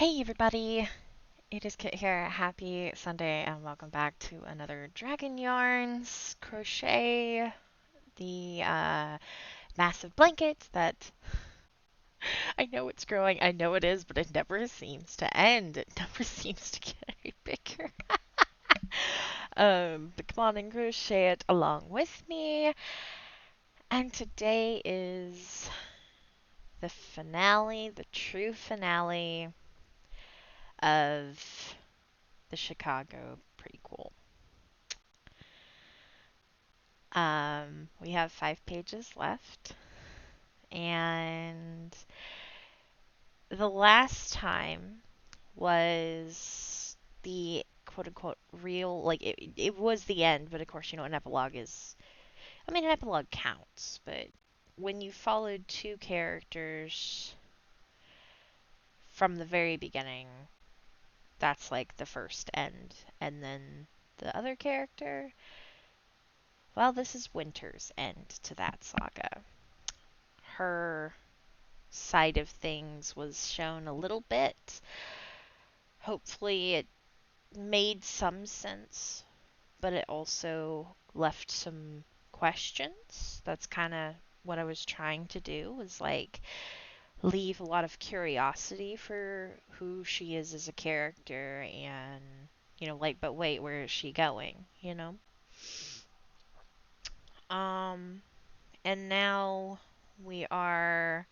Hey everybody, it is Kit here. Happy Sunday and welcome back to another Dragon Yarns crochet. The massive blanket that I know it's growing, I know it is, but it never seems to end. It never seems to get any bigger. But come on and crochet it along with me. And today is the finale, the true finale of the Chicago prequel. We have 5 pages left, and the last time was the quote unquote real, like it was the end, but of course, you know, an epilogue is, I mean, an epilogue counts, but when you followed two characters from the very beginning, that's like the first end, and then the other character, well, this is Winter's end to that saga. Her side of things was shown a little bit. Hopefully, it made some sense, but it also left some questions. That's kind of what I was trying to do, was like leave a lot of curiosity for who she is as a character and, you know, like, but wait, where is she going, you know? Um, and now we are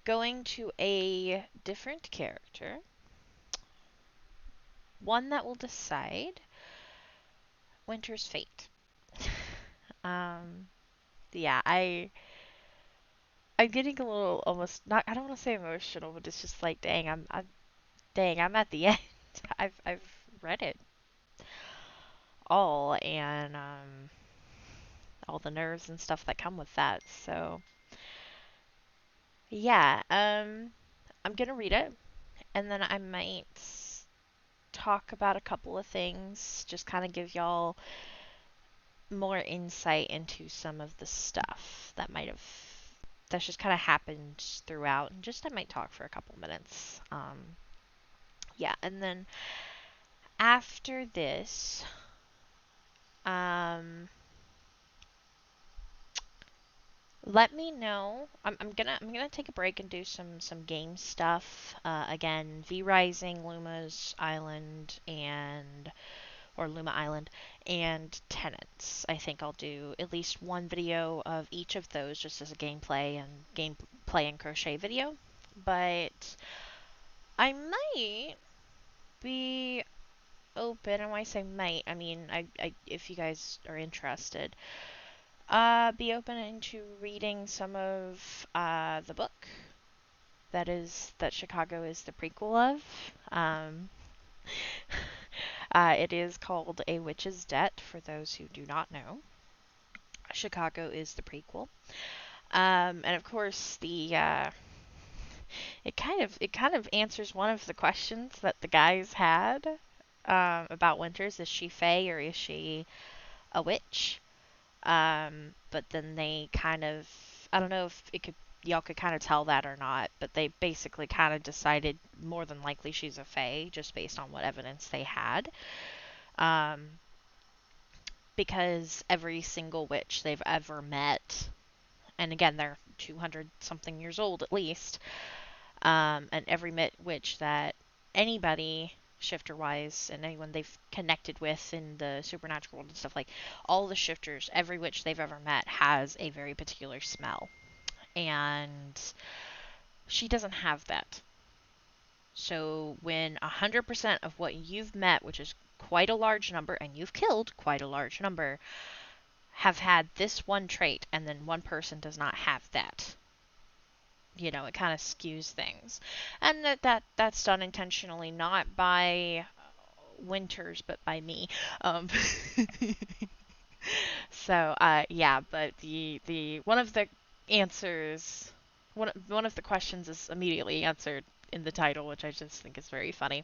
going to a different character, one that will decide Winter's fate. um, yeah, I'm getting a little almost not. I don't want to say emotional, but it's just like, dang, dang, I'm at the end. I've read it all, and all the nerves and stuff that come with that. So yeah, I'm gonna read it, and then I might talk about a couple of things, just kind of give y'all more insight into some of the stuff that might have that's just kind of happened throughout, and just I might talk for a couple minutes. Yeah, and then after this, um, let me know. I'm gonna take a break and do some game stuff. Again, V Rising, Luma's Island, and or Luma Island, and Tenants. I think I'll do at least one video of each of those just as a gameplay and crochet video. But I might be open, and when I say might, I mean if you guys are interested, be open into reading some of the book that Chicago is the prequel of. Um, it is called A Witch's Debt, for those who do not know. Chicago is the prequel. And of course, the it kind of answers one of the questions that the guys had about Winters. Is she Fae or is she a witch? But then they kind of, I don't know if it could y'all could kind of tell that or not, but they basically kind of decided more than likely she's a Fae just based on what evidence they had. Um, because every single witch they've ever met, and again, they're 200 something years old at least, and every witch that anybody shifter wise and anyone they've connected with in the supernatural world and stuff, like all the shifters, every witch they've ever met has a very particular smell, and she doesn't have that. So when 100% of what you've met, which is quite a large number, and you've killed quite a large number, have had this one trait, and then one person does not have that, you know, it kind of skews things. And that's done intentionally, not by Winters, but by me. Um, so yeah, but the one of the answers, one of the questions is immediately answered in the title, which I just think is very funny.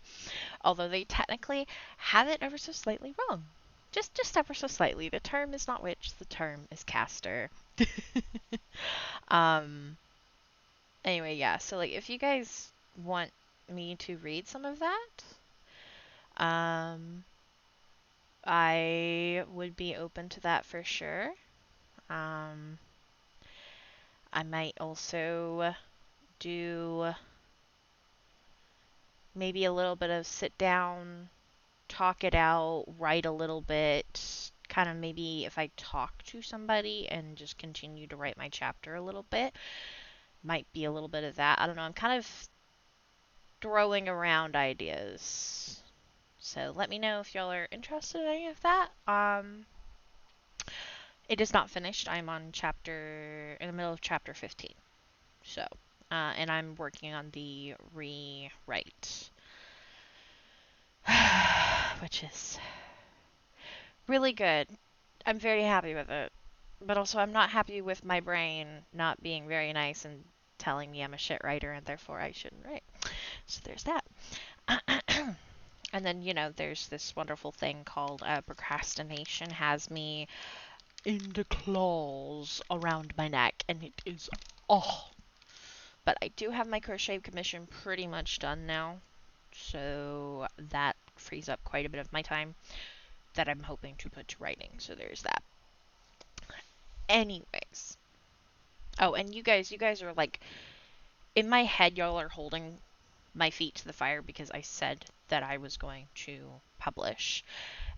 Although they technically have it ever so slightly wrong. Just ever so slightly. The term is not witch, the term is caster. um Anyway, yeah, so like if you guys want me to read some of that, um, I would be open to that for sure. Um, I might also do maybe a little bit of sit down, talk it out, write a little bit. Kind of maybe if I talk to somebody and just continue to write my chapter a little bit, might be a little bit of that. I don't know. I'm kind of throwing around ideas. So let me know if y'all are interested in any of that. It is not finished. I'm on in the middle of chapter 15. So, and I'm working on the rewrite, which is really good. I'm very happy with it. But also, I'm not happy with my brain not being very nice and telling me I'm a shit writer and therefore I shouldn't write. So there's that. And then, there's this wonderful thing called procrastination has me in the claws around my neck, and it is oh. But I do have my crochet commission pretty much done now, so that frees up quite a bit of my time that I'm hoping to put to writing. So there's that. Anyways. Oh, and you guys are like, in my head, y'all are holding my feet to the fire because I said that I was going to publish.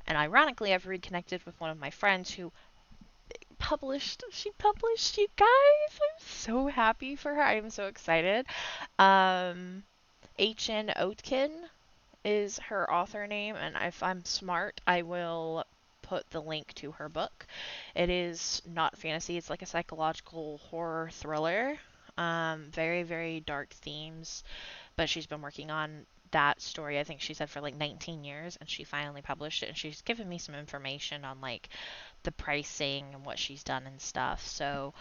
And ironically, I've reconnected with one of my friends who she published, you guys. I'm so happy for her. I am so excited. H.N. Oatkin is her author name, and if I'm smart, I will put the link to her book. It is not fantasy, it's like a psychological horror thriller. Very, very dark themes, but she's been working on that story, I think she said, for like 19 years, and she finally published it, and she's given me some information on like the pricing and what she's done and stuff. So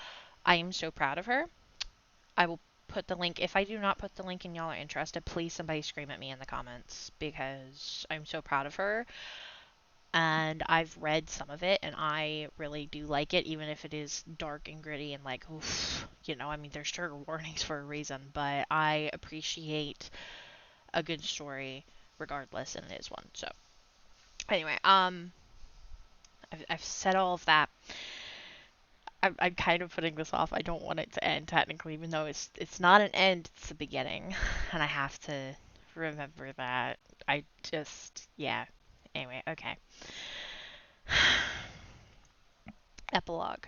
I am so proud of her. I will put the link. If I do not put the link and y'all are interested, please somebody scream at me in the comments because I'm so proud of her. And I've read some of it and I really do like it, even if it is dark and gritty and like, oof, I mean, there's trigger warnings for a reason, but I appreciate a good story regardless, and it is one. So anyway, I've said all of that. I'm kind of putting this off. I don't want it to end technically, even though it's not an end, it's a beginning. And I have to remember that. Yeah. Anyway, okay. Epilogue.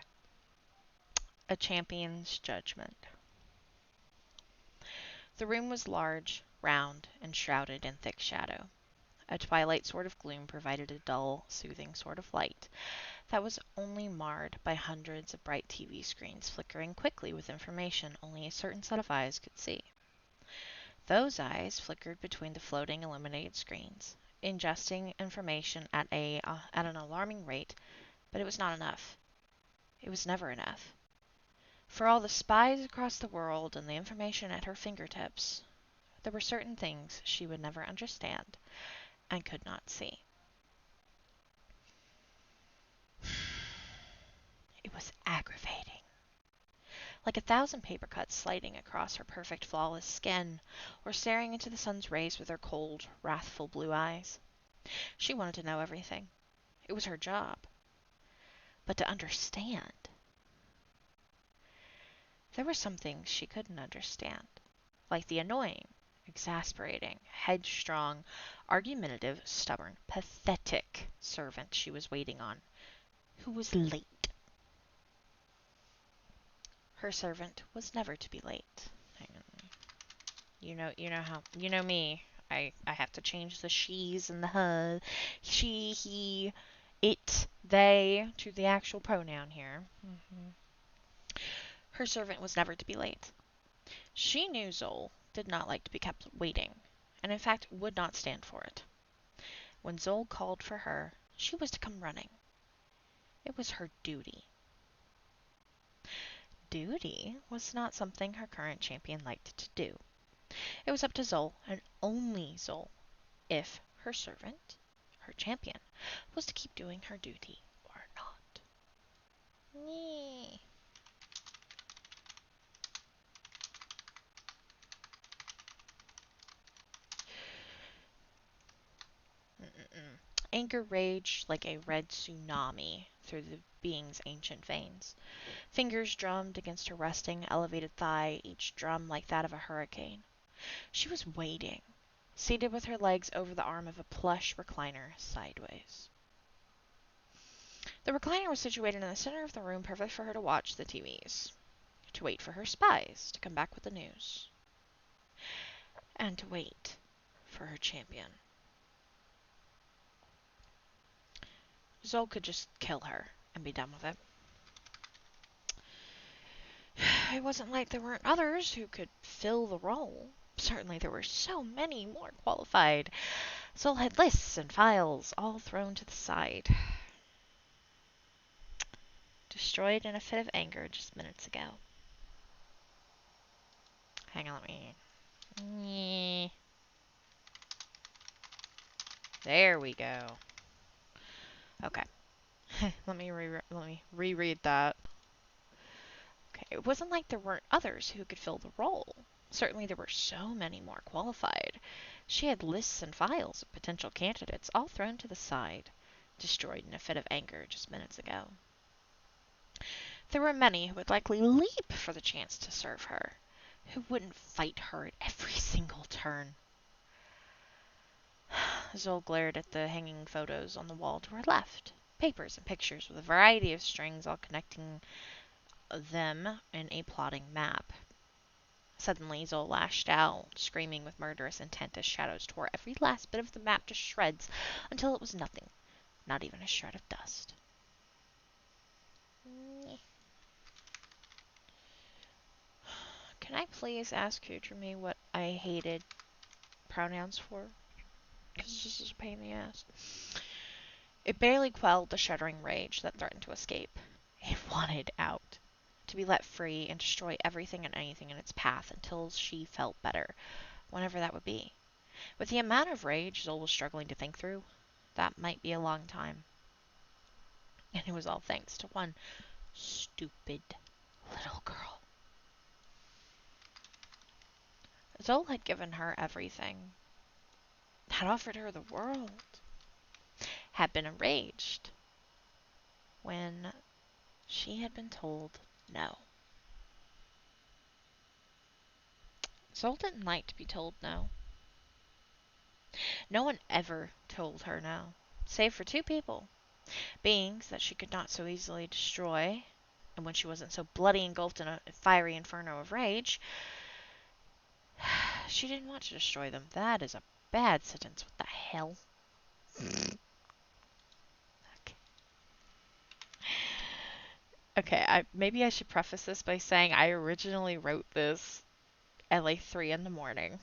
A champion's judgment. The room was large, round, and shrouded in thick shadow. A twilight sort of gloom provided a dull, soothing sort of light that was only marred by hundreds of bright TV screens flickering quickly with information only a certain set of eyes could see. Those eyes flickered between the floating illuminated screens, ingesting information at an alarming rate, but it was not enough. It was never enough. For all the spies across the world and the information at her fingertips, there were certain things she would never understand and could not see. It was aggravating. Like 1,000 paper cuts sliding across her perfect, flawless skin, or staring into the sun's rays with her cold, wrathful blue eyes. She wanted to know everything. It was her job. But to understand. There were some things she couldn't understand, like the annoying, exasperating, headstrong, argumentative, stubborn, pathetic servant she was waiting on, who was late. Her servant was never to be late. You know me. I have to change the she's and the her. She, he, it, they to the actual pronoun here. Her servant was never to be late. She knew Zoll did not like to be kept waiting, and in fact would not stand for it. When Zoll called for her, she was to come running. It was her duty. Duty was not something her current champion liked to do. It was up to Zoll, and only Zoll, if her servant, her champion, was to keep doing her duty or not. Nee. Anger raged like a red tsunami through the being's ancient veins. Fingers drummed against her resting, elevated thigh, each drum like that of a hurricane. She was waiting, seated with her legs over the arm of a plush recliner, sideways. The recliner was situated in the center of the room, perfect for her to watch the TVs, to wait for her spies to come back with the news, and to wait for her champion. Zol could just kill her and be done with it. It wasn't like there weren't others who could fill the role. Certainly there were so many more qualified. Zol had lists and files all thrown to the side. Destroyed in a fit of anger just minutes ago. Hang on, let me... There we go. Okay. let me reread that. Okay, it wasn't like there weren't others who could fill the role. Certainly there were so many more qualified. She had lists and files of potential candidates all thrown to the side, destroyed in a fit of anger just minutes ago. There were many who would likely leap for the chance to serve her, who wouldn't fight her at every single turn. Zol glared at the hanging photos on the wall to her left. Papers and pictures with a variety of strings all connecting them in a plotting map. Suddenly, Zol lashed out, screaming with murderous intent as shadows tore every last bit of the map to shreds until it was nothing, not even a shred of dust. Can I please ask you to me what I hated pronouns for? Because this is a pain in the ass. It barely quelled the shuddering rage that threatened to escape. It wanted out. To be let free and destroy everything and anything in its path until she felt better, whenever that would be. With the amount of rage Zol was struggling to think through, that might be a long time. And it was all thanks to one stupid little girl. Zol had given her everything, had offered her the world, had been enraged when she had been told no. Zol didn't like to be told no. No one ever told her no, save for two people. Beings that she could not so easily destroy, and when she wasn't so bloody engulfed in a fiery inferno of rage, she didn't want to destroy them. That is a bad sentence. What the hell? Okay, maybe I should preface this by saying I originally wrote this at like 3 in the morning.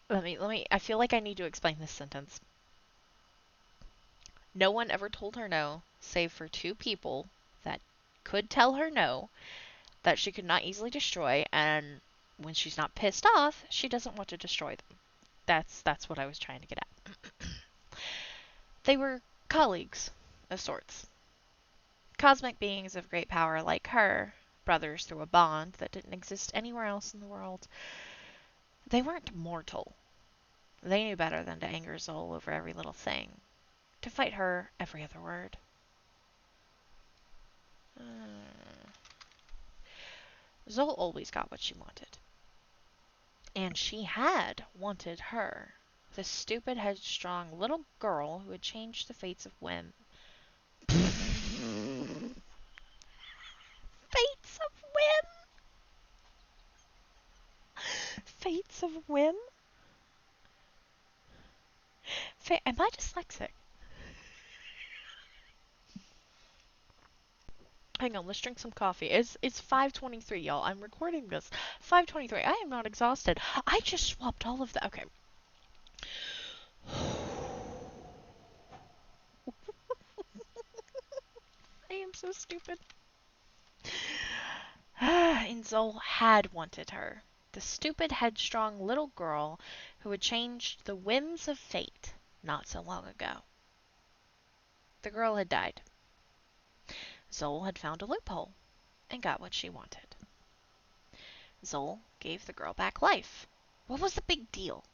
I feel like I need to explain this sentence. No one ever told her no, save for two people that could tell her no, that she could not easily destroy, and when she's not pissed off, she doesn't want to destroy them. That's what I was trying to get at. They were colleagues of sorts. Cosmic beings of great power like her, brothers through a bond that didn't exist anywhere else in the world. They weren't mortal. They knew better than to anger Zol over every little thing, to fight her every other word. Zol always got what she wanted. And she had wanted her. The stupid, headstrong little girl who had changed the fates of Whim. Fates of Whim? Fates of Whim? Am I dyslexic? Hang on, let's drink some coffee. It's 5:23, y'all. I'm recording this. 5:23. I am not exhausted. I just swapped all of that. Okay. I am so stupid. And Zol had wanted her. The stupid, headstrong little girl who had changed the whims of fate not so long ago. The girl had died. Zol had found a loophole and got what she wanted. Zol gave the girl back life. What was the big deal?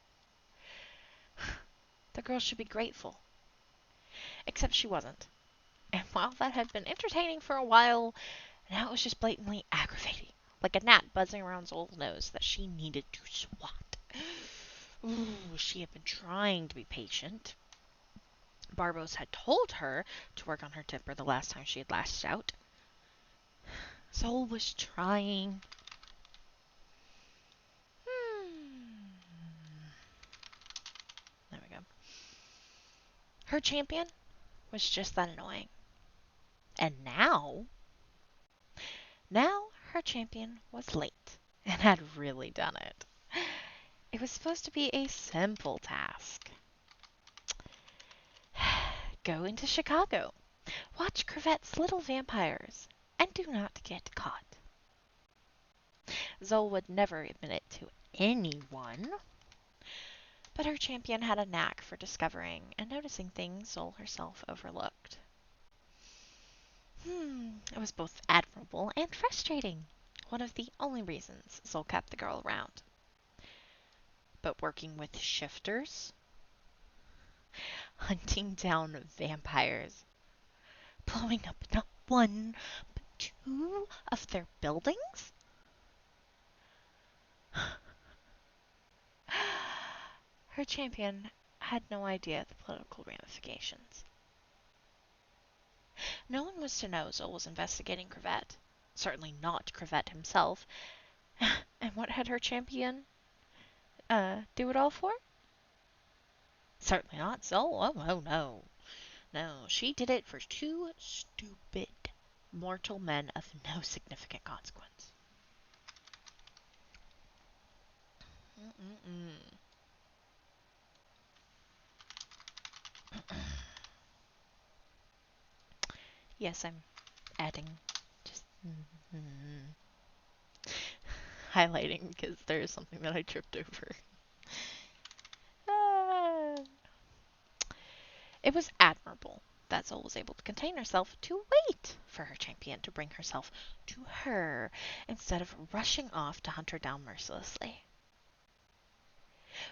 The girl should be grateful. Except she wasn't. And while that had been entertaining for a while, now it was just blatantly aggravating. Like a gnat buzzing around Zol's nose that she needed to swat. Ooh, she had been trying to be patient. Barbos had told her to work on her temper the last time she had lashed out. Zol was trying. There we go. Her champion was just that annoying. And now her champion was late and had really done it. It was supposed to be a simple task. Go into Chicago. Watch Crevette's little vampires. And do not get caught. Zol would never admit it to anyone. But her champion had a knack for discovering and noticing things Zol herself overlooked. It was both admirable and frustrating. One of the only reasons Zol kept the girl around. But working with shifters? Hunting down vampires. Blowing up not one, but two of their buildings? Her champion had no idea the political ramifications. No one was to know Zol was investigating Crevette. Certainly not Crevette himself. And what had her champion do it all for? Certainly not Zol. Oh, no. No, she did it for two stupid mortal men of no significant consequence. Yes, I'm adding, just highlighting because there is something that I tripped over. It was admirable that Zol was able to contain herself to wait for her champion to bring herself to her instead of rushing off to hunt her down mercilessly.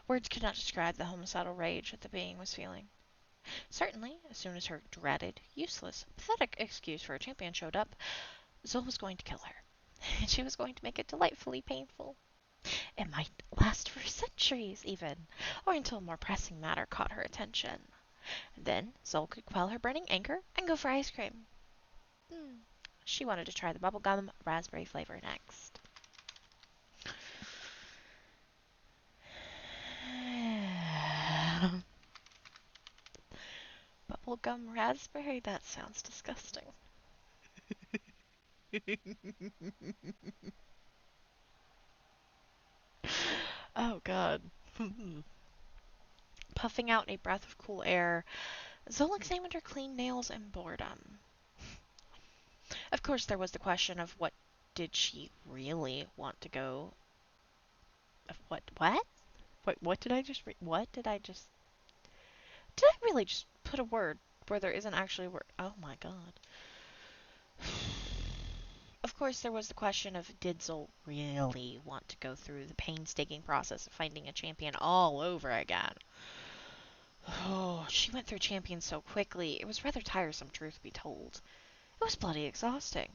Words could not describe the homicidal rage that the being was feeling. Certainly, as soon as her dreaded, useless, pathetic excuse for a champion showed up, Zol was going to kill her. And she was going to make it delightfully painful. It might last for centuries, even, or until a more pressing matter caught her attention. Then Zol could quell her burning anger and go for ice cream. She wanted to try the bubblegum raspberry flavor next. Bubblegum raspberry? That sounds disgusting. Oh, God. Puffing out a breath of cool air, Zol examined her clean nails in boredom. Of course, there was the question of what did she really want to go... What? What did I just... What did I just... Did I really just put a word where there isn't actually a word? Oh my god. Of course, there was the question of did Zol really want to go through the painstaking process of finding a champion all over again? Oh, she went through champions so quickly, it was rather tiresome, truth be told. It was bloody exhausting.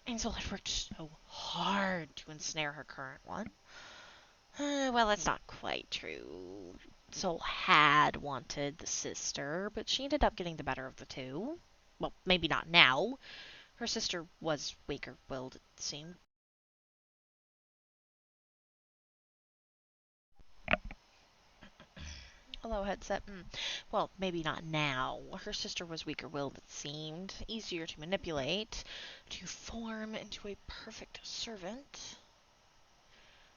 And Zol had worked so hard to ensnare her current one. Well, that's not quite true. Zol had wanted the sister, but she ended up getting the better of the two. Well, maybe not now. Her sister was weaker-willed, it seemed. Hello, headset. Well, maybe not now. Her sister was weaker-willed, it seemed. Easier to manipulate, to form into a perfect servant.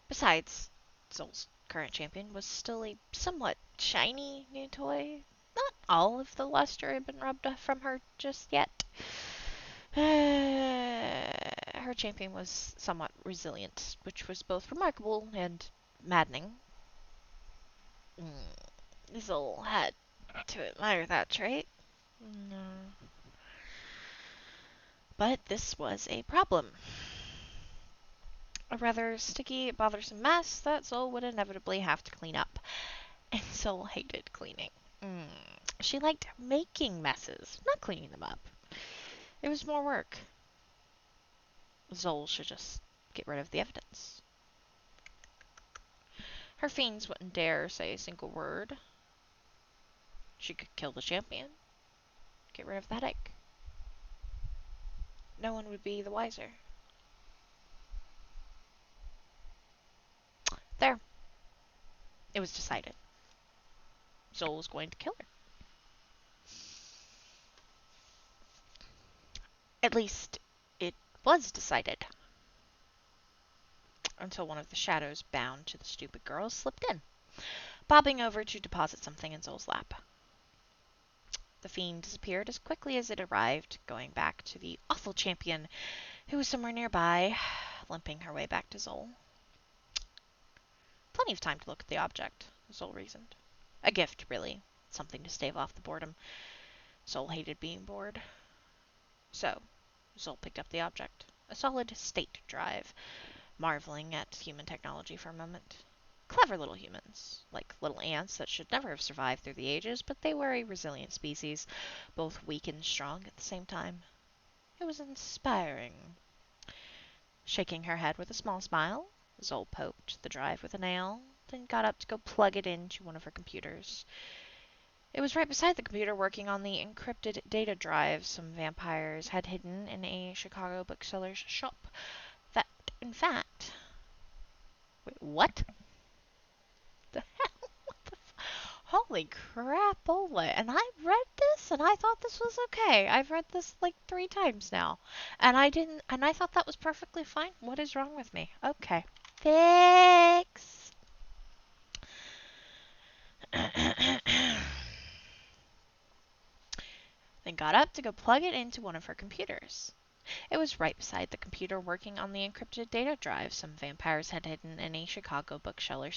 Besides, Zol's current champion was still a somewhat shiny new toy. Not all of the luster had been rubbed off from her just yet. Her champion was somewhat resilient, which was both remarkable and maddening. Zol had to admire that trait. No. But this was a problem. A rather sticky, bothersome mess that Zol would inevitably have to clean up. And Zol hated cleaning. She liked making messes, not cleaning them up. It was more work. Zol should just get rid of the evidence. Her fiends wouldn't dare say a single word. She could kill the champion, get rid of the headache. No one would be the wiser. There. It was decided. Zol was going to kill her. At least, it was decided. Until one of the shadows bound to the stupid girl slipped in, bobbing over to deposit something in Zol's lap. The fiend disappeared as quickly as it arrived, going back to the awful champion, who was somewhere nearby, limping her way back to Zol. Plenty of time to look at the object, Zol reasoned. A gift, really. Something to stave off the boredom. Zol hated being bored. So, Zol picked up the object. A solid state drive, marveling at human technology for a moment. Clever little humans, like little ants that should never have survived through the ages, but they were a resilient species, both weak and strong at the same time. It was inspiring. Shaking her head with a small smile, Zol poked the drive with a nail, then got up to go plug it into one of her computers. It was right beside the computer working on the encrypted data drive some vampires had hidden in a Chicago bookseller's shop. That, in fact... Wait, what? The hell? What the Holy crapola. And I read this and I thought this was okay. I've read this like 3 times now. And I thought that was perfectly fine. What is wrong with me? Okay. Fix. Then got up to go plug it into one of her computers. It was right beside the computer working on the encrypted data drive some vampires had hidden in a Chicago bookseller's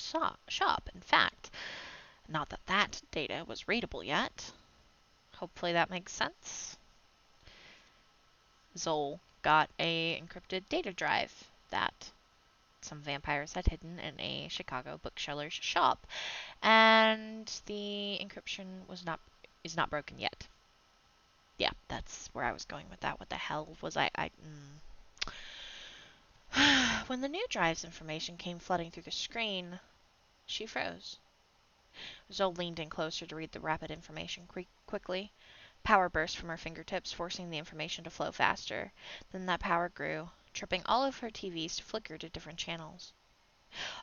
shop. In fact, not that that data was readable yet. Hopefully that makes sense. Zol got a encrypted data drive that some vampires had hidden in a Chicago bookseller's shop, and the encryption is not broken yet. Yeah, that's where I was going with that. What the hell was I When the new drive's information came flooding through the screen, she froze. Zol leaned in closer to read the rapid information quickly. Power burst from her fingertips, forcing the information to flow faster. Then that power grew, tripping all of her TVs to flicker to different channels.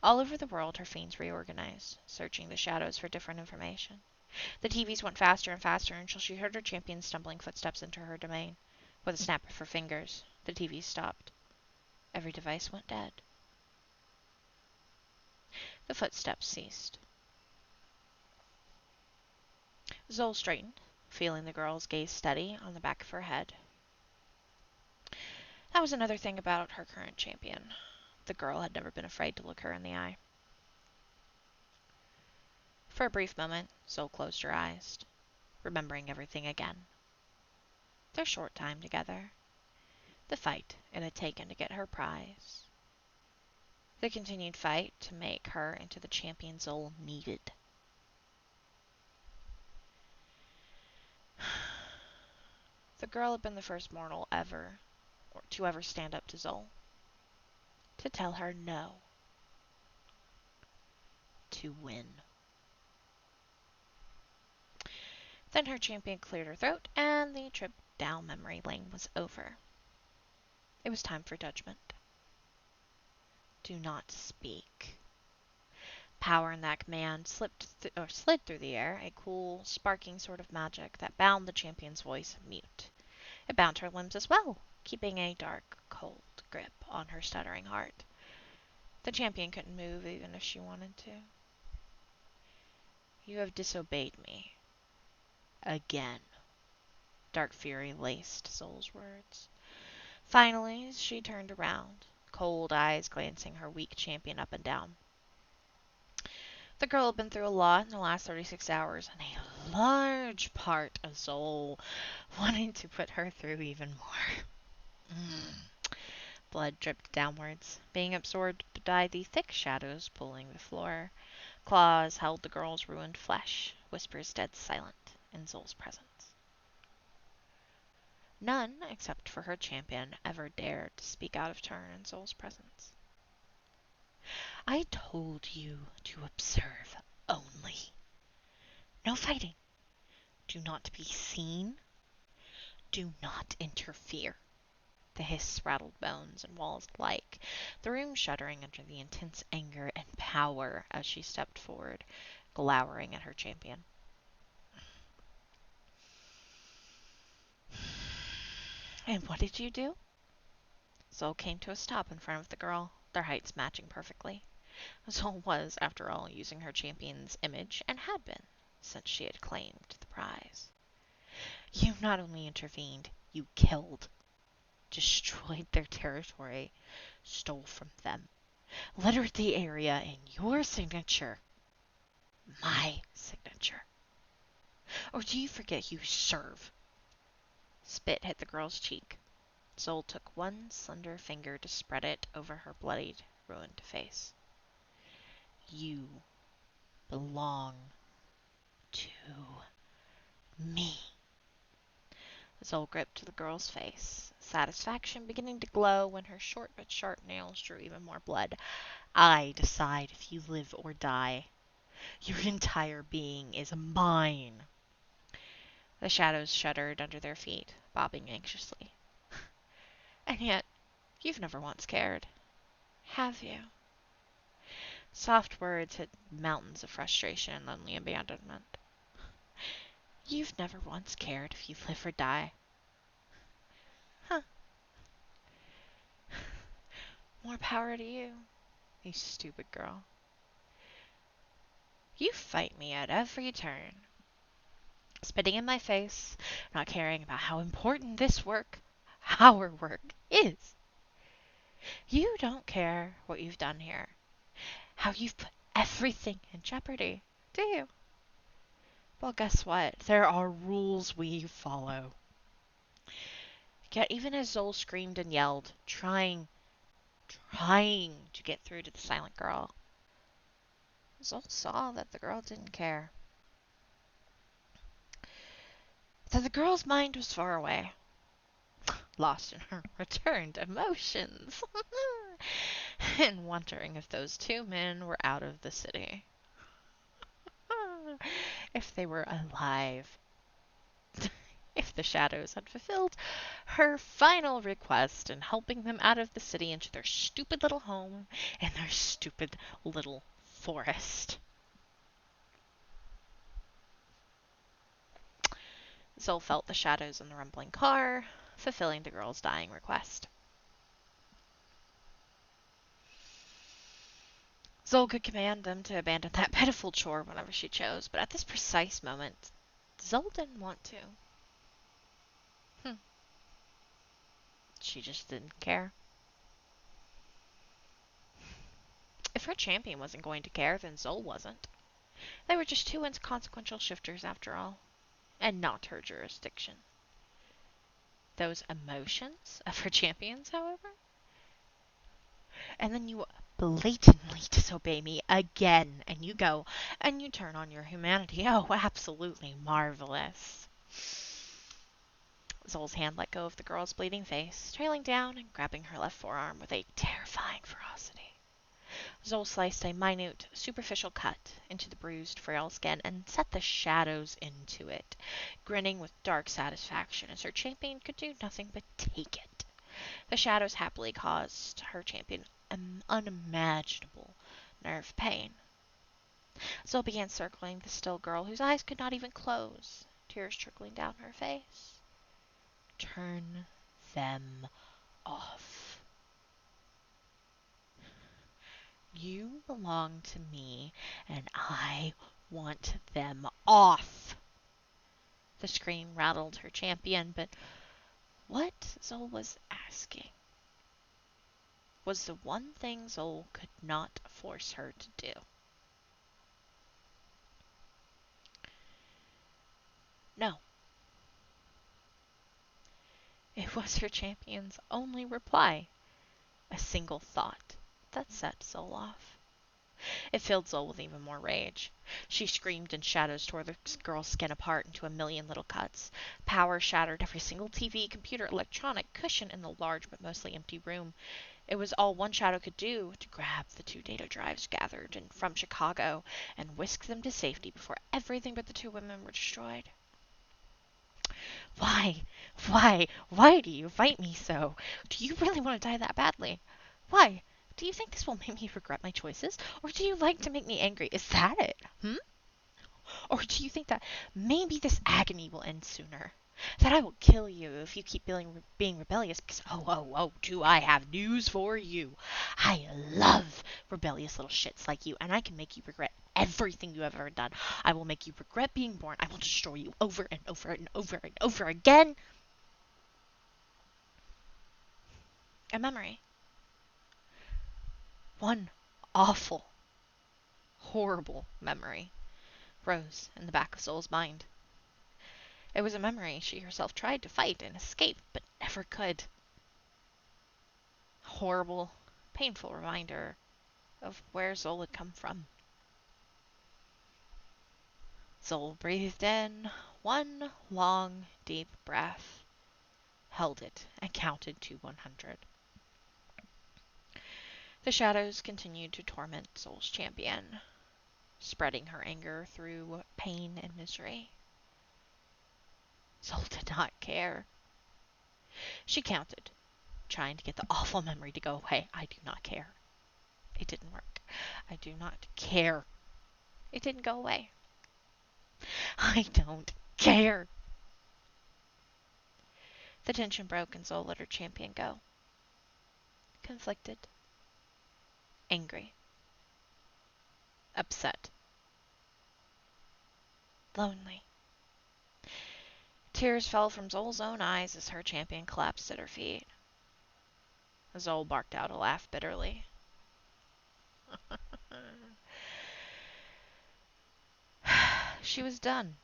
All over the world, her fiends reorganized, searching the shadows for different information. The TVs went faster and faster until she heard her champion's stumbling footsteps enter her domain. With a snap of her fingers, the TVs stopped. Every device went dead. The footsteps ceased. Zol straightened, feeling the girl's gaze steady on the back of her head. That was another thing about her current champion. The girl had never been afraid to look her in the eye. For a brief moment, Zol closed her eyes, remembering everything again. Their short time together. The fight it had taken to get her prize. The continued fight to make her into the champion Zol needed. The girl had been the first mortal to ever stand up to Zol. To tell her no. To win. Then her champion cleared her throat, and the trip down memory lane was over. It was time for judgment. Do not speak. Power in that command slid through the air, a cool, sparking sort of magic that bound the champion's voice mute. It bound her limbs as well, keeping a dark, cold grip on her stuttering heart. The champion couldn't move even if she wanted to. You have disobeyed me. Again. Dark fury laced Zol's words. Finally, she turned around, cold eyes glancing her weak champion up and down. The girl had been through a lot in the last 36 hours, and a large part of Zol wanting to put her through even more. blood dripped downwards, being absorbed by the thick shadows pulling the floor. Claws held the girl's ruined flesh, whispers dead silent in Zol's presence. None, except for her champion, ever dared to speak out of turn in Zol's presence. I told you to observe only. No fighting. Do not be seen. Do not interfere. The hiss rattled bones and walls alike, the room shuddering under the intense anger and power as she stepped forward, glowering at her champion. And what did you do? Zol came to a stop in front of the girl, their heights matching perfectly. Zol was, after all, using her champion's image, and had been, since she had claimed the prize. You not only intervened, you killed, destroyed their territory, stole from them, littered the area in your signature, my signature. Or do you forget you serve? Spit hit the girl's cheek. Zol took one slender finger to spread it over her bloodied, ruined face. You belong to me. Zol gripped the girl's face, satisfaction beginning to glow when her short but sharp nails drew even more blood. I decide if you live or die. Your entire being is mine. The shadows shuddered under their feet, bobbing anxiously. And yet, you've never once cared, have you? Soft words hit mountains of frustration and lonely abandonment. You've never once cared if you live or die. Huh. More power to you, you stupid girl. You fight me at every turn. Spitting in my face, not caring about how important this work, our work, is. You don't care what you've done here, how you've put everything in jeopardy, do you? Well, guess what? There are rules we follow. Yet even as Zol screamed and yelled, trying to get through to the silent girl, Zol saw that the girl didn't care. That the girl's mind was far away, lost in her returned emotions, and wondering if those two men were out of the city. If they were alive. If the shadows had fulfilled her final request in helping them out of the city into their stupid little home in their stupid little forest. Zol felt the shadows in the rumbling car, fulfilling the girl's dying request. Zol could command them to abandon that pitiful chore whenever she chose, but at this precise moment, Zol didn't want to. She just didn't care. If her champion wasn't going to care, then Zol wasn't. They were just two inconsequential shifters after all, and not her jurisdiction. Those emotions of her champions, however? And then you blatantly disobey me again, and you go, and you turn on your humanity. Oh, absolutely marvelous. Zol's hand let go of the girl's bleeding face, trailing down and grabbing her left forearm with a terrifying ferocity. Zol sliced a minute, superficial cut into the bruised, frail skin and set the shadows into it, grinning with dark satisfaction as her champion could do nothing but take it. The shadows happily caused her champion unimaginable nerve pain. Zol began circling the still girl, whose eyes could not even close, tears trickling down her face. Turn them off. You belong to me, and I want them off. The scream rattled her champion, but what Zol was asking was the one thing Zol could not force her to do. No. It was her champion's only reply. A single thought. That set Zol off. It filled Zol with even more rage. She screamed and shadows tore the girl's skin apart into a million little cuts. Power shattered every single TV, computer, electronic cushion in the large but mostly empty room. It was all one shadow could do to grab the 2 data drives gathered from Chicago and whisk them to safety before everything but the 2 women were destroyed. Why? Why do you fight me so? Do you really want to die that badly? Why? Do you think this will make me regret my choices? Or do you like to make me angry? Is that it? Or do you think that maybe this agony will end sooner? That I will kill you if you keep being rebellious because, do I have news for you. I love rebellious little shits like you, and I can make you regret everything you have ever done. I will make you regret being born. I will destroy you over and over and over and over again. A memory. One awful, horrible memory rose in the back of Zol's mind. It was a memory she herself tried to fight and escape, but never could. Horrible, painful reminder of where Zol had come from. Zol breathed in one long, deep breath, held it, and counted to 100. The shadows continued to torment Zol's champion, spreading her anger through pain and misery. Zol did not care. She counted, trying to get the awful memory to go away. I do not care. It didn't work. I do not care. It didn't go away. I don't care. The tension broke and Zol let her champion go. Conflicted. Angry. Upset. Lonely. Tears fell from Zol's own eyes as her champion collapsed at her feet. Zol barked out a laugh bitterly. She was done.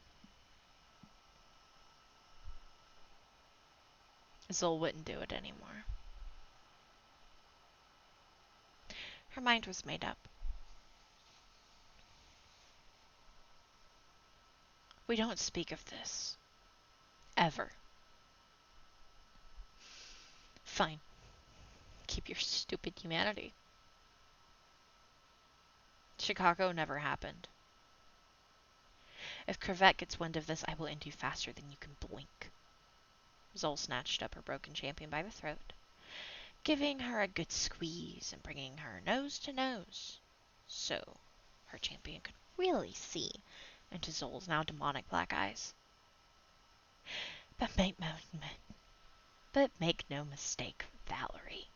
Zol wouldn't do it anymore. Her mind was made up. We don't speak of this. Ever. Fine. Keep your stupid humanity. Chicago never happened. If Corvette gets wind of this, I will end you faster than you can blink. Zol snatched up her broken champion by the throat, giving her a good squeeze and bringing her nose to nose, so her champion could really see into Zol's now demonic black eyes. But make no mistake, Valerie.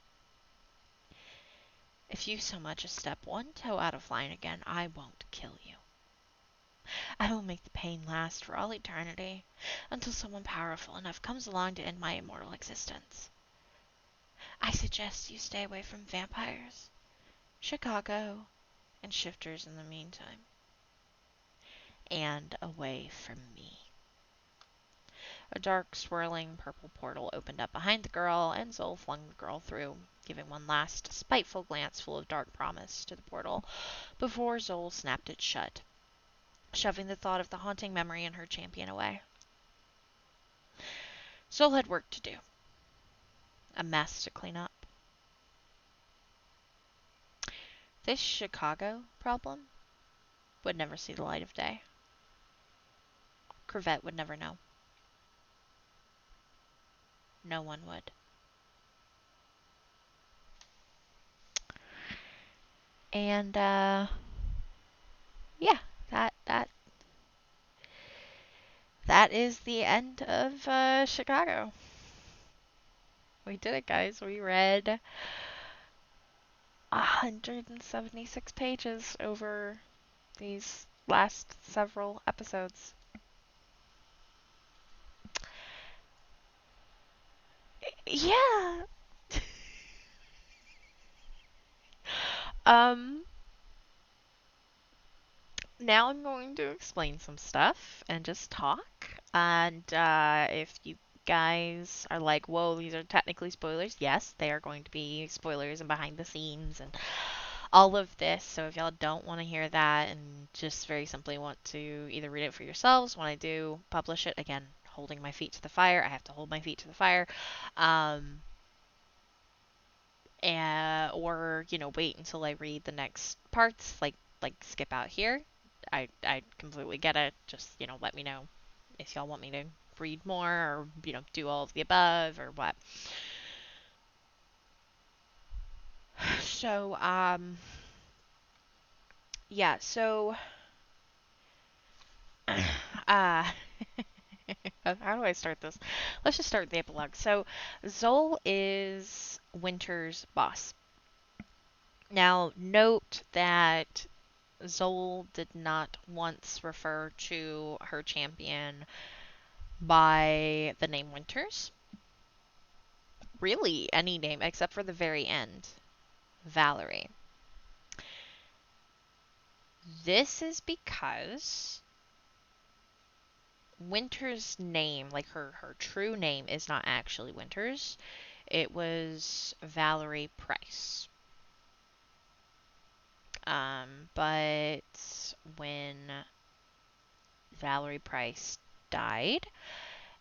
If you so much as step one toe out of line again, I won't kill you. I will make the pain last for all eternity, until someone powerful enough comes along to end my immortal existence. I suggest you stay away from vampires, Chicago, and shifters in the meantime. And away from me. A dark, swirling purple portal opened up behind the girl, and Zol flung the girl through, giving one last, spiteful glance full of dark promise to the portal, before Zol snapped it shut, shoving the thought of the haunting memory and her champion away. Zol had work to do. A mess to clean up. This Chicago problem would never see the light of day. Corvette would never know. No one would. And, yeah, that is the end of Chicago. We did it, guys. We read 176 pages over these last several episodes. Yeah. Now I'm going to explain some stuff and just talk. And if you guys are like, whoa, these are technically spoilers. Yes, they are going to be spoilers and behind the scenes and all of this. So if y'all don't want to hear that and just very simply want to either read it for yourselves, when I do publish it, again, holding my feet to the fire, I have to hold my feet to the fire. Um, or wait until I read the next parts, like skip out here. I completely get it. Just let me know if y'all want me to read more or do all of the above or what. So yeah, so uh how do I start this? Let's just start the epilogue. So Zol is Winter's boss. Now note that Zol did not once refer to her champion by the name Winters. Really, any name except for the very end, Valerie. This is because Winter's name, like her true name, is not actually Winters. It was Valerie Price. But when Valerie Price died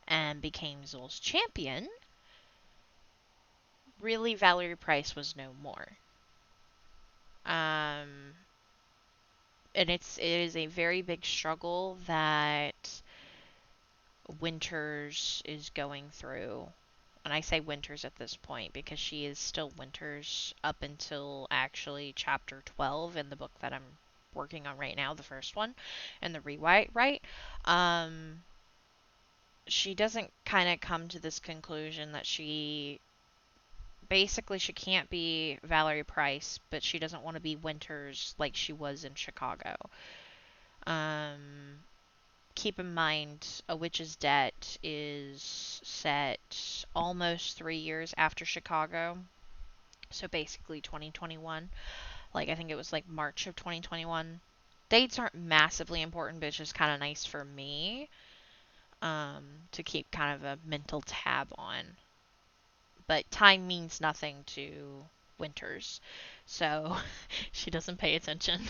and became Zol's champion, really Valerie Price was no more. Um, and it is a very big struggle that Winters is going through. And I say Winters at this point because she is still Winters up until actually chapter 12 in the book that I'm working on right now, the first one, and the rewrite, right? Um, she doesn't kind of come to this conclusion that she can't be Valerie Price, but she doesn't want to be Winters like she was in Chicago. Um, Keep in mind, A Witch's Debt is set almost 3 years after Chicago. So basically 2021. Like, I think it was like March of 2021. Dates aren't massively important, but it's just kind of nice for me to keep kind of a mental tab on. But time means nothing to Winters. So she doesn't pay attention.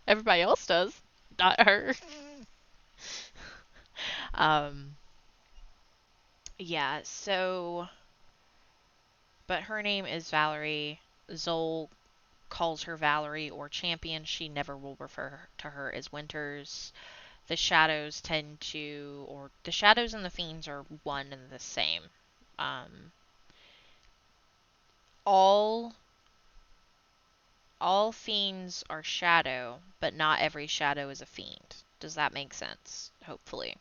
Everybody else does, not her. um, yeah, so but her name is Valerie. Zol calls her Valerie or Champion. She never will refer to her as Winters. The shadows or the shadows and the fiends are one and the same. Um, all all fiends are shadow, but not every shadow is a fiend. Does that make sense? Hopefully.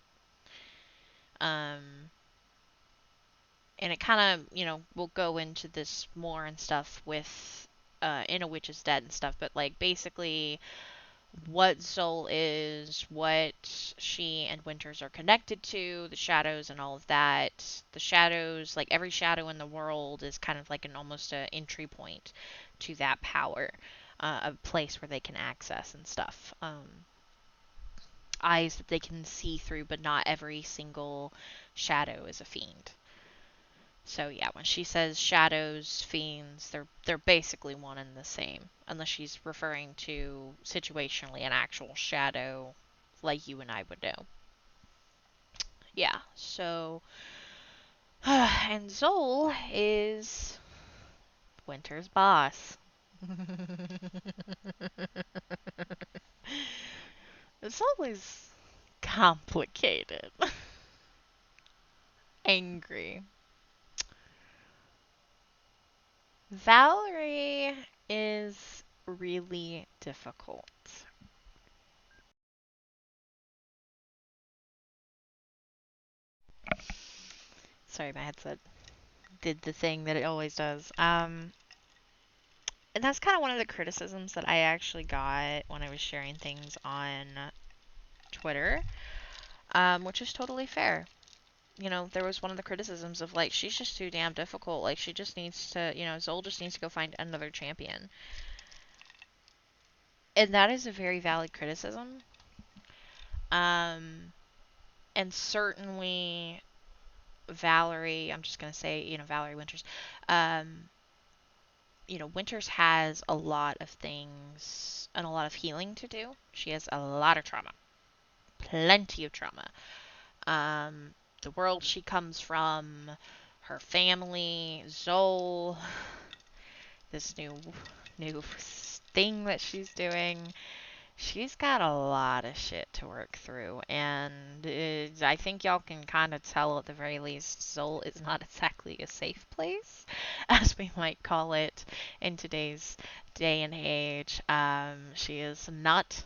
Um, and it kind of, we'll go into this more and stuff with in A Witch's Dead and stuff, but like basically what Soul is, what she and Winters are connected to, the shadows and all of that. The shadows, like every shadow in the world, is kind of like an almost a entry point to that power, a place where they can access and stuff. Eyes that they can see through, but not every single shadow is a fiend. So yeah, when she says shadows, fiends, they're basically one and the same, unless she's referring to situationally an actual shadow, like you and I would know. Yeah. So, and Zol is Winter's boss. Zol is complicated, angry. Valerie is really difficult. Sorry, my headset did the thing that it always does. And that's kind of one of the criticisms that I actually got when I was sharing things on Twitter, which is totally fair. There was one of the criticisms of like, she's just too damn difficult. Like, she just needs to, Zol just needs to go find another champion. And that is a very valid criticism. And certainly Valerie, I'm just going to say, Valerie Winters, um, Winters has a lot of things and a lot of healing to do. She has a lot of trauma, plenty of trauma. Um, the world she comes from, her family, Zoe, this new thing that she's doing. She's got a lot of shit to work through, and I think y'all can kind of tell at the very least, Zoe is not exactly a safe place, as we might call it in today's day and age. She is not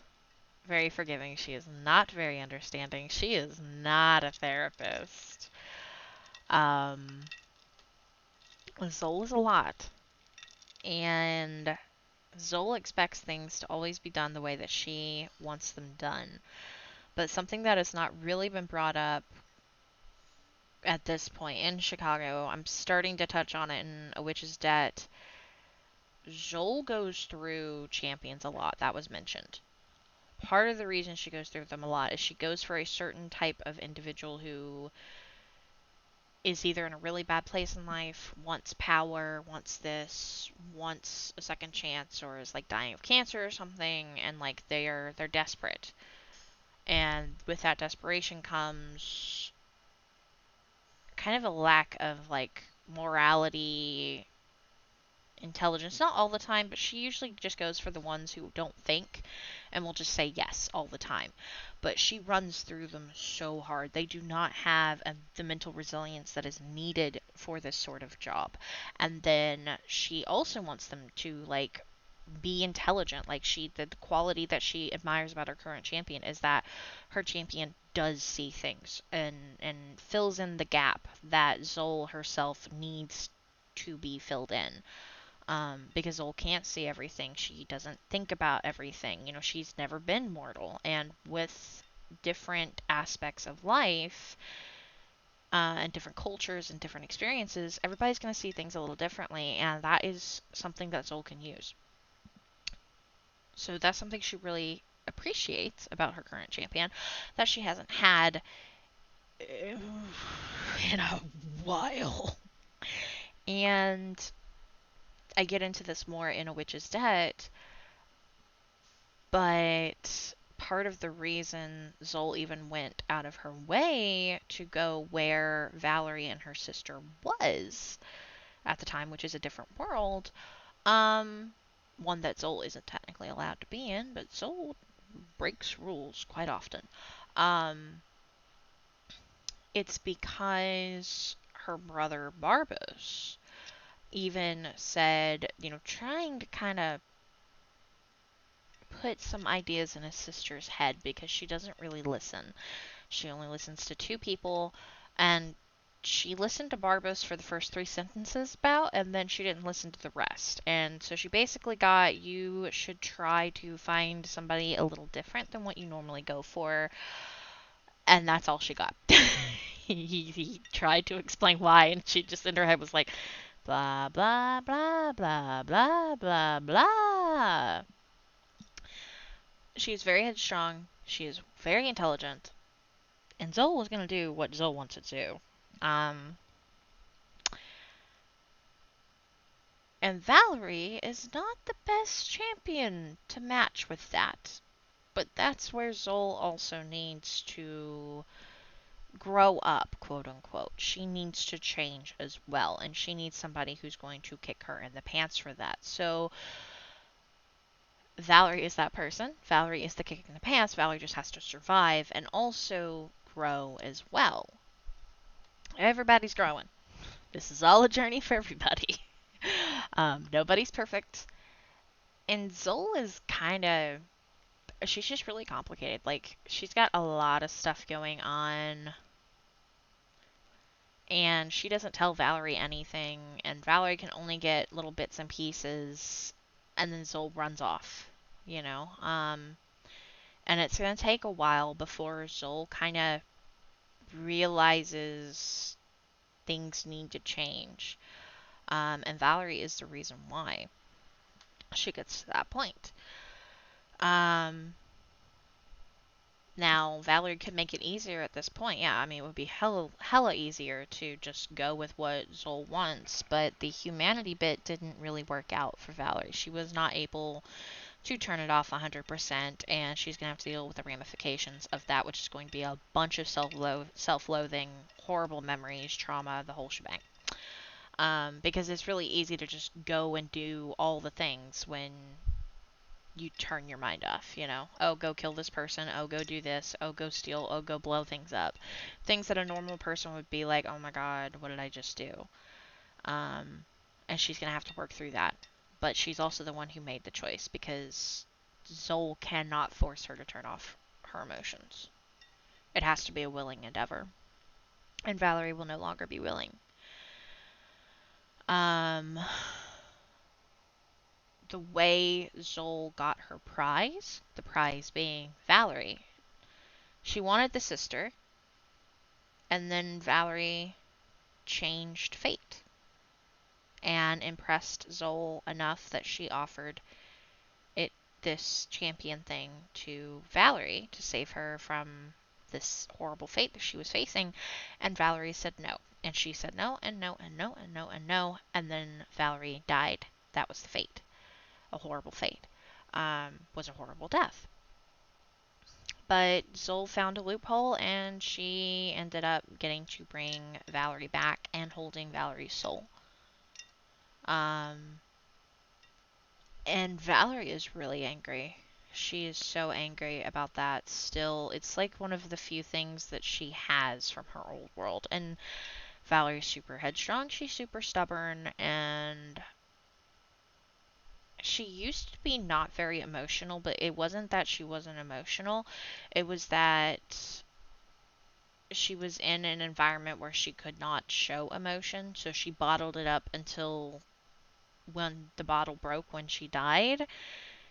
very forgiving. She is not very understanding. She is not a therapist. Um, Zoe is a lot, and Zoe expects things to always be done the way that she wants them done. But something that has not really been brought up at this point in Chicago, I'm starting to touch on it in A Witch's Debt. Joel goes through champions a lot. That was mentioned. Part of the reason she goes through them a lot is she goes for a certain type of individual who is either in a really bad place in life, wants power, wants this, wants a second chance, or is like dying of cancer or something, and like they're desperate. And with that desperation comes kind of a lack of like morality, intelligence. Not all the time, but she usually just goes for the ones who don't think and will just say yes all the time. But she runs through them so hard. They do not have the mental resilience that is needed for this sort of job. And then she also wants them to like be intelligent. Like the quality that she admires about her current champion is that her champion does see things and fills in the gap that Zoe herself needs to be filled in. Because Zoe can't see everything. She doesn't think about everything. She's never been mortal. And with different aspects of life, and different cultures and different experiences, everybody's going to see things a little differently. And that is something that Zoe can use. So that's something she really appreciates about her current champion that she hasn't had in a while. And I get into this more in A Witch's Debt, but part of the reason Zoe even went out of her way to go where Valerie and her sister was at the time, which is a different world, one that Zoe isn't technically allowed to be in, but Zoe breaks rules quite often. Um, it's because her brother Barbos even said, trying to kind of put some ideas in his sister's head because she doesn't really listen. She only listens to two people, and she listened to Barbos for the first three sentences about, and then she didn't listen to the rest. And so she basically got, you should try to find somebody a little different than what you normally go for, and that's all she got. he tried to explain why, and she just in her head was like, blah, blah, blah, blah, blah, blah, blah. She is very headstrong. She is very intelligent. And Zoe was going to do what Zoe wants to do. And Valerie is not the best champion to match with that. But that's where Zoe also needs to grow up, quote unquote. She needs to change as well. And she needs somebody who's going to kick her in the pants for that. So Valerie is that person. Valerie is the kick in the pants. Valerie just has to survive and also grow as well. Everybody's growing. This is all a journey for everybody. Nobody's perfect. And Zoe is kind of. She's just really complicated. Like, she's got a lot of stuff going on. And she doesn't tell Valerie anything. And Valerie can only get little bits and pieces. And then Zoe runs off. And it's going to take a while before Zoe kind of realizes things need to change. And Valerie is the reason why she gets to that point. Um, Now, Valerie could make it easier at this point. Yeah, I mean, it would be hella easier to just go with what Zol wants, but the humanity bit didn't really work out for Valerie. She was not able to turn it off 100%, and she's going to have to deal with the ramifications of that, which is going to be a bunch of self-loathing, horrible memories, trauma, the whole shebang. Because it's really easy to just go and do all the things when you turn your mind off, you know? Oh, go kill this person. Oh, go do this. Oh, go steal. Oh, go blow things up. Things that a normal person would be like, oh my god, what did I just do? Um, and she's going to have to work through that. But she's also the one who made the choice because Zol cannot force her to turn off her emotions. It has to be a willing endeavor. And Valerie will no longer be willing. Um, the way Zol got her prize, the prize being Valerie, she wanted the sister, and then Valerie changed fate and impressed Zol enough that she offered it this champion thing to Valerie to save her from this horrible fate that she was facing, and Valerie said no. And she said no, and no, and no, and no, and no, and then Valerie died. That was the fate. A horrible fate. Was a horrible death. But Zol found a loophole, and she ended up getting to bring Valerie back and holding Valerie's soul. Um, and Valerie is really angry. She is so angry about that still. It's like one of the few things that she has from her old world. And Valerie's super headstrong, she's super stubborn, and she used to be not very emotional, but it wasn't that she wasn't emotional. It was that she was in an environment where she could not show emotion, so she bottled it up until when the bottle broke when she died.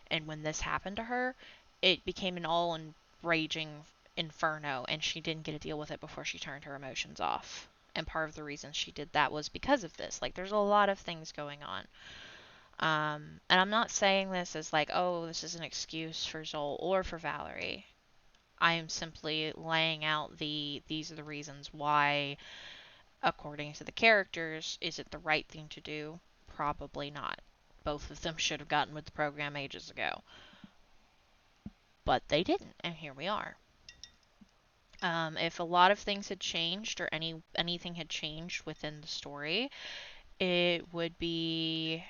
And when this happened to her, it became an all raging inferno, and she didn't get to deal with it before she turned her emotions off. And part of the reason she did that was because of this. Like, there's a lot of things going on. And I'm not saying this as like, oh, this is an excuse for Zol or for Valerie. I am simply laying out these are the reasons why, according to the characters, is it the right thing to do? Probably not. Both of them should have gotten with the program ages ago. But they didn't, and here we are. If a lot of things had changed or anything had changed within the story, it would be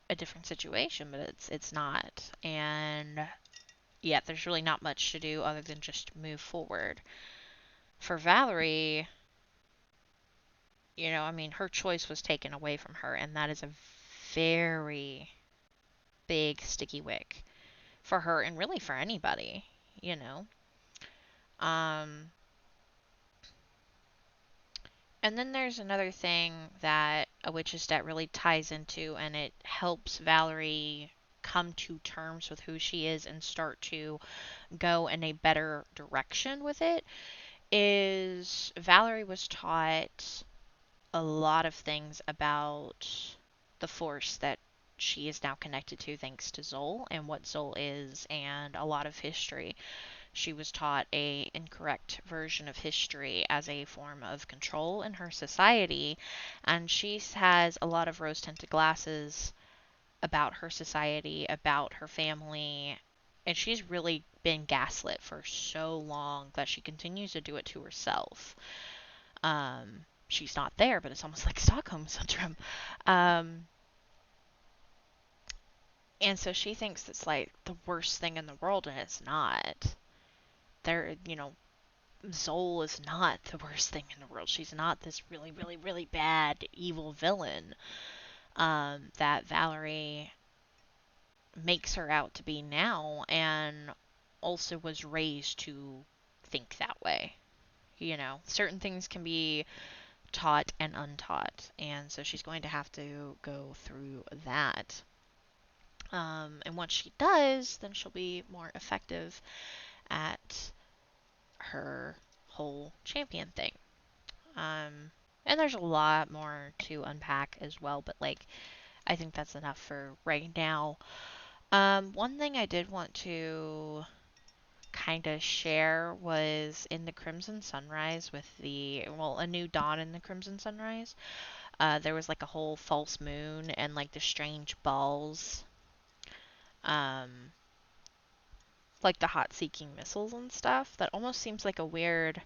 a different situation, but it's not. And yeah, there's really not much to do other than just move forward. For Valerie, I mean, her choice was taken away from her, and that is a very big sticky wick for her and really for anybody, you know. Um, And then there's another thing that A Witch's Debt really ties into, and it helps Valerie come to terms with who she is and start to go in a better direction with it, is Valerie was taught a lot of things about the force that she is now connected to thanks to Zol and what Zol is, and a lot of history. She was taught a incorrect version of history as a form of control in her society, and she has a lot of rose-tinted glasses about her society, about her family, and she's really been gaslit for so long that she continues to do it to herself. She's not there, but it's almost like Stockholm syndrome. Um, and so she thinks it's like the worst thing in the world, and it's not. Zol is not the worst thing in the world. She's not this really, really, really bad evil villain that Valerie makes her out to be now, and also was raised to think that way. Certain things can be taught and untaught, and so she's going to have to go through that. And once she does, then she'll be more effective at her whole champion thing. And there's a lot more to unpack as well, but like, I think that's enough for right now. One thing I did want to kind of share was in the Crimson Sunrise with a new dawn in the Crimson Sunrise. There was like a whole false moon and like the strange balls, um, like the hot seeking missiles and stuff. That almost seems like a weird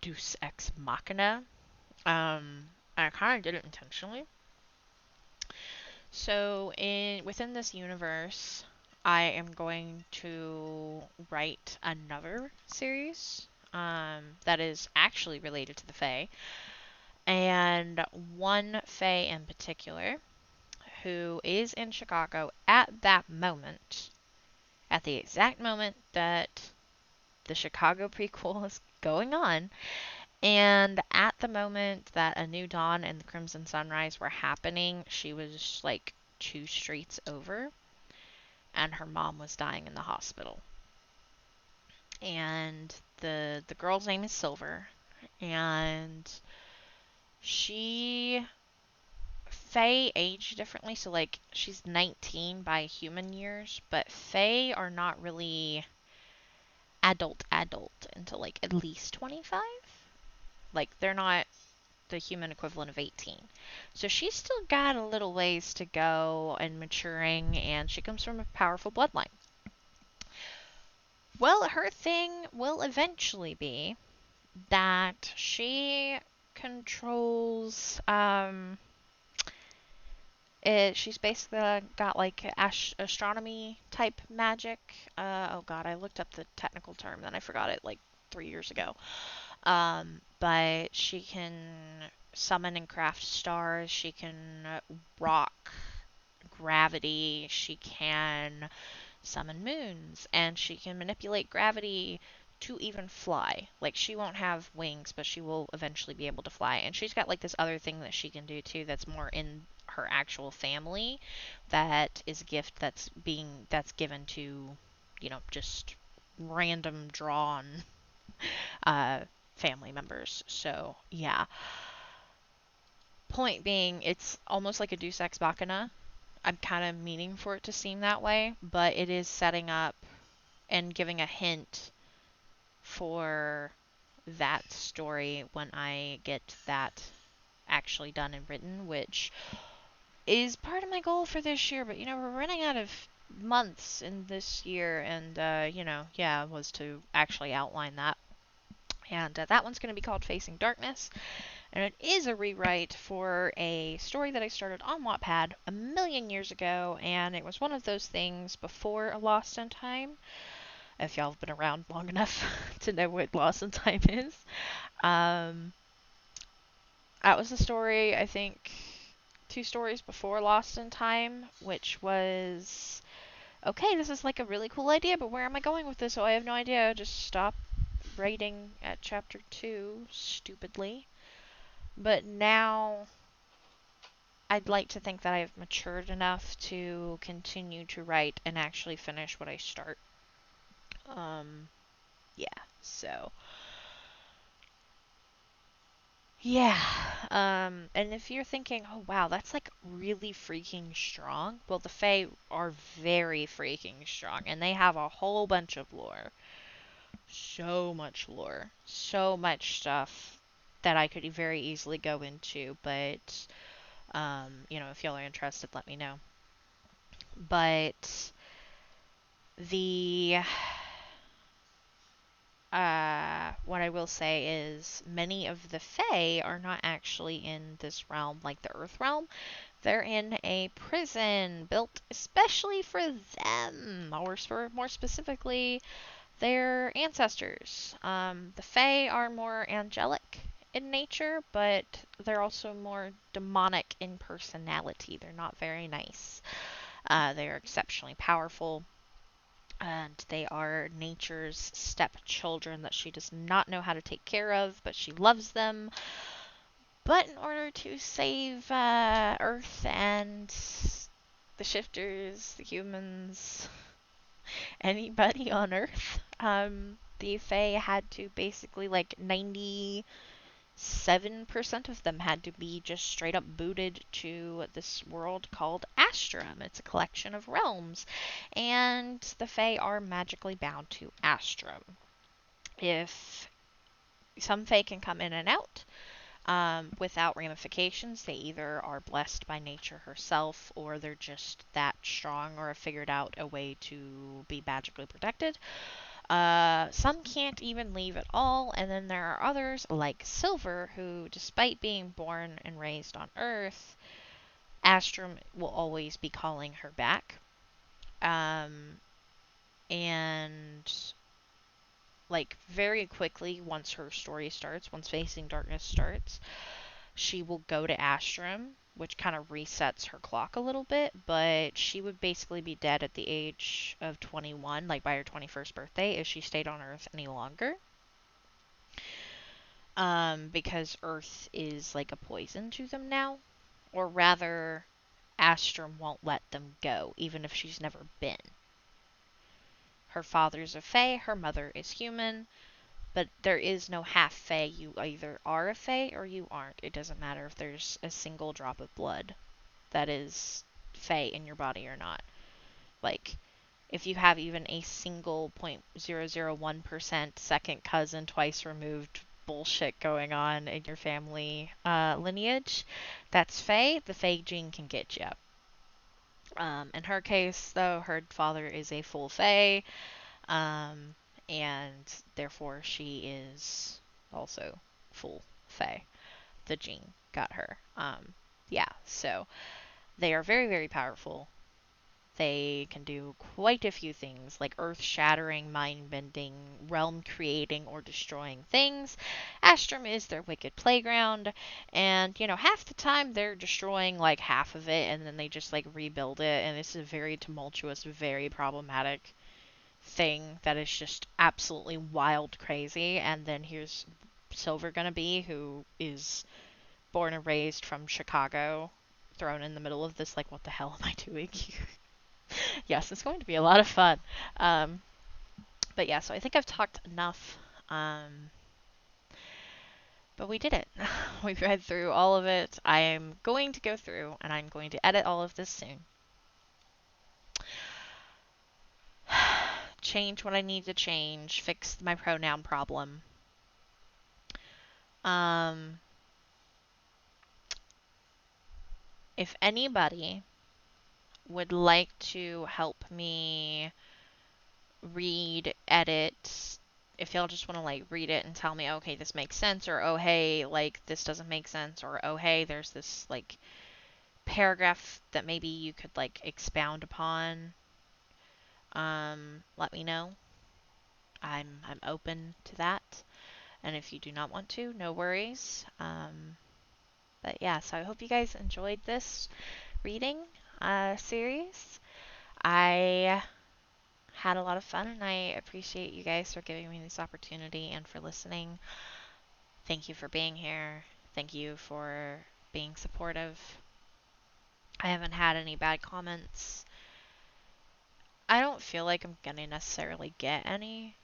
Deus Ex Machina. I kind of did it intentionally. So within this universe, I am going to write another series that is actually related to the Fae, and one Fae in particular who is in Chicago at that moment, at the exact moment that the Chicago prequel is going on, and at the moment that A New Dawn and the Crimson Sunrise were happening, she was like 2 streets over, and her mom was dying in the hospital. And the girl's name is Silver, and she Faye age differently, so like she's 19 by human years, but Faye are not really adult until like at least 25. Like they're not the human equivalent of 18. So she's still got a little ways to go in maturing, and she comes from a powerful bloodline. Well, her thing will eventually be that she controls she's basically got like astronomy type magic. Oh god, I looked up the technical term, then I forgot it like 3 years ago. But she can summon and craft stars. She can rock gravity. She can summon moons, and she can manipulate gravity to even fly. Like she won't have wings, but she will eventually be able to fly. And she's got like this other thing that she can do too that's more in her actual family, that is a gift that's given to, just random drawn uh family members. So, yeah. Point being, it's almost like a Deus Ex Machina. I'm kind of meaning for it to seem that way, but it is setting up and giving a hint for that story when I get that actually done and written, which is part of my goal for this year. But we're running out of months in this year, and was to actually outline that. And that one's going to be called Facing Darkness, and it is a rewrite for a story that I started on Wattpad a million years ago, and it was one of those things before Lost in Time. If y'all have been around long enough to know what Lost in Time is. Um, that was a story, I think, 2 stories before Lost in Time, which was, okay, this is like a really cool idea, but where am I going with this? Oh, I have no idea. Just stop writing at chapter 2, stupidly. But now I'd like to think that I've matured enough to continue to write and actually finish what I start. Yeah, so yeah. And if you're thinking, oh wow, that's like really freaking strong, well, the Fae are very freaking strong, and they have a whole bunch of lore. So much lore. So much stuff that I could very easily go into, but, if y'all are interested, let me know. But the what I will say is many of the Fae are not actually in this realm, like the Earth realm. They're in a prison built especially for them, or more specifically, their ancestors. The Fae are more angelic in nature, but they're also more demonic in personality. They're not very nice. They are exceptionally powerful, and they are nature's stepchildren that she does not know how to take care of, but she loves them. But in order to save Earth and the shifters, the humans, anybody on Earth, the Fae had to basically like 97% 7% of them had to be just straight up booted to this world called Astrum. It's a collection of realms, and the Fae are magically bound to Astrum. If some Fae can come in and out without ramifications, they either are blessed by nature herself, or they're just that strong or have figured out a way to be magically protected. Some can't even leave at all, and then there are others, like Silver, who, despite being born and raised on Earth, Astrum will always be calling her back. Um, and, like, very quickly, once her story starts, once Facing Darkness starts, she will go to Astrum, which kind of resets her clock a little bit, but she would basically be dead at the age of 21, like by her 21st birthday, if she stayed on Earth any longer. Because Earth is like a poison to them now. Or rather, Astrum won't let them go, even if she's never been. Her father's a Fae, her mother is human, but there is no half Fae. You either are a Fae or you aren't. It doesn't matter if there's a single drop of blood that is Fae in your body or not. Like, if you have even a single 0.001% second cousin twice removed bullshit going on in your family lineage, that's Fae. The Fae gene can get you. In her case, though, her father is a full Fae, and therefore she is also full Fae. The gene got her. Yeah, so they are very, very powerful. They can do quite a few things, like earth-shattering, mind-bending, realm-creating, or destroying things. Astrum is their wicked playground, and, half the time they're destroying, like, half of it, and then they just, like, rebuild it, and it's a very tumultuous, very problematic thing that is just absolutely wild crazy. And then here's Silver gonna be, who is born and raised from Chicago, thrown in the middle of this, like, what the hell am I doing here? Yes, it's going to be a lot of fun. Um, but yeah, so I think I've talked enough. But we did it. We read through all of it. I am going to go through and I'm going to edit all of this soon. Change what I need to change. Fix my pronoun problem. If anybody would like to help me read, edit, if y'all just want to like read it and tell me, okay, this makes sense, or oh hey, like this doesn't make sense, or oh hey, there's this like paragraph that maybe you could like expound upon, let me know. I'm open to that. And if you do not want to, no worries. But yeah, so I hope you guys enjoyed this reading series. I had a lot of fun, and I appreciate you guys for giving me this opportunity and for listening. Thank you for being here. Thank you for being supportive. I haven't had any bad comments. I don't feel like I'm gonna necessarily get any,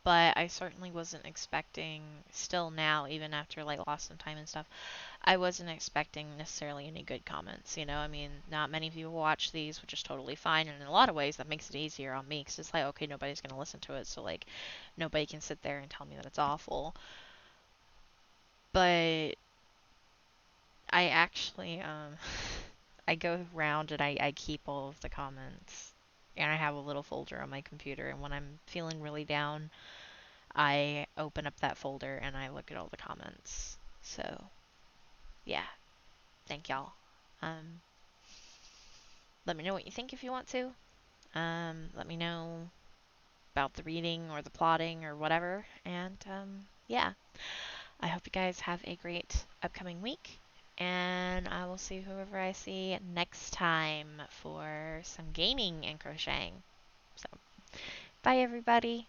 but I certainly wasn't expecting, still now, even after like Lost in Time and stuff, I wasn't expecting necessarily any good comments, I mean, not many people watch these, which is totally fine, and in a lot of ways that makes it easier on me, because it's like, okay, nobody's going to listen to it, so like, nobody can sit there and tell me that it's awful. But I actually, I go around and I keep all of the comments, and I have a little folder on my computer, and when I'm feeling really down, I open up that folder and I look at all the comments. So, yeah. Thank y'all. Let me know what you think if you want to. Let me know about the reading or the plotting or whatever. And yeah, I hope you guys have a great upcoming week. And I will see whoever I see next time for some gaming and crocheting. So, bye everybody.